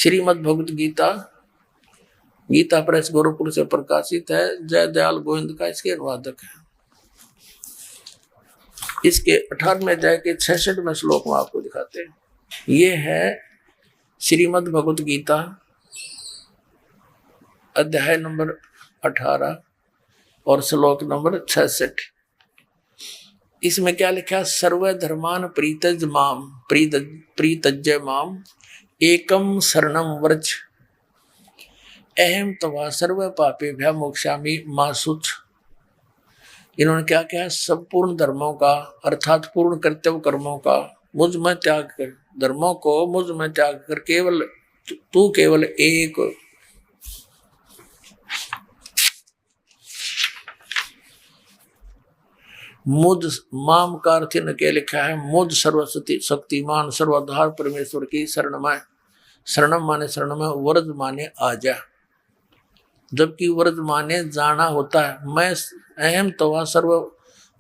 Shrimad Bhagavad Gita, Gita press Gorakhpur से प्रकाशित है। जय दयाल गोविंद का इसके अनुवादक है। इसके 18वें अध्याय के 66वें श्लोक में आपको दिखाते हैं। ये है श्रीमद् भगवत गीता अध्याय नंबर 18 और श्लोक नंबर 66। इसमें क्या लिखा है? सर्व धर्मान प्रीतज्य माम एकम शरणम व्रज अहम तवा सर्व पापेभ्यः मोक्षामि मा शुच। इन्होंने क्या कहा? सब पूर्ण धर्मों का अर्थात पूर्ण कर्तव्य कर्मों का मुझ में त्याग कर, धर्मों को मुझ में त्याग कर केवल तू केवल एक मुझ माम का अर्थ के लिखा है मुझ सर्वशक्ति शक्तिमान सर्वाधार परमेश्वर की शरण में। शरणम माने शरण में, व्रज माने आजा। जबकि व्रज माने जाना होता है। मैं अहम तवा सर्व,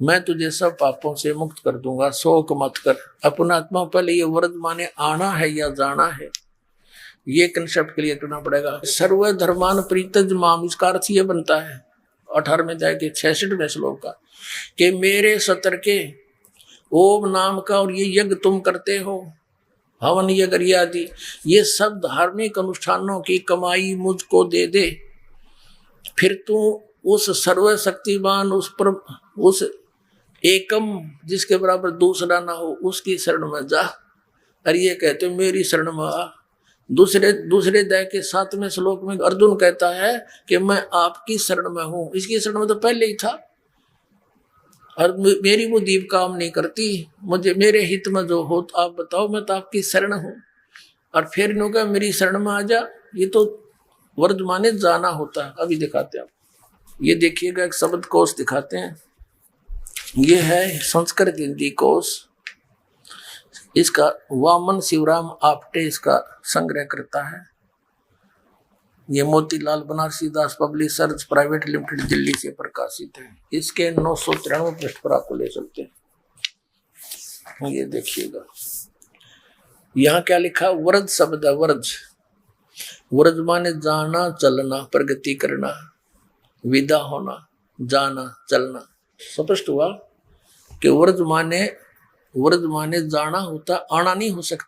मैं तुझे सब पापों से मुक्त कर दूंगा, शोक मत कर। अपना आत्मा पहले ये व्रज माने आना है या जाना है, ये कंसेप्ट क्लियर करना पड़ेगा। सर्व धर्मान प्रीतज माम, इसका अर्थ ये बनता है 18वें अध्याय के 66वें श्लोक का कि मेरे सतर के ओम नाम का और ये यज्ञ तुम करते हो, हवन यज्ञ आदि, ये सब धार्मिक अनुष्ठानों की कमाई मुझको दे दे। फिर तू उस सर्वशक्तिमान उस एकम जिसके बराबर दूसरा ना हो उसकी शरण में जा। और ये कहते मेरी शरण में आ। दूसरे अध्याय के 7वें श्लोक में अर्जुन कहता है कि मैं आपकी शरण में हूं। इसकी शरण में तो पहले ही था और मेरी वो दीप काम नहीं करती, मुझे मेरे हित में जो हो आप बताओ, मैं तो आपकी शरण हूं। और फिर इन्होंने कहा मेरी शरण में आ जा। ये तो वर्ज माने जाना होता है। अभी दिखाते हैं आप, ये देखिएगा एक शब्द कोश दिखाते हैं। ये है संस्कृत हिंदी कोश, इसका वामन शिवराम आपटे इसका संग्रह करता है। ये मोतीलाल बनारसी दास पब्लिशर्स प्राइवेट लिमिटेड दिल्ली से प्रकाशित है। इसके 993 पृष्ठ पर आपको ले सकते हैं। ये देखिएगा यहाँ क्या लिखा? व्रज शब्द है। व्रज माने जाना चलना, प्रगति करना, विदा होना, जाना चलना। स्पष्ट हुआ कि व्रज माने जाना होता, आना नहीं हो सकता।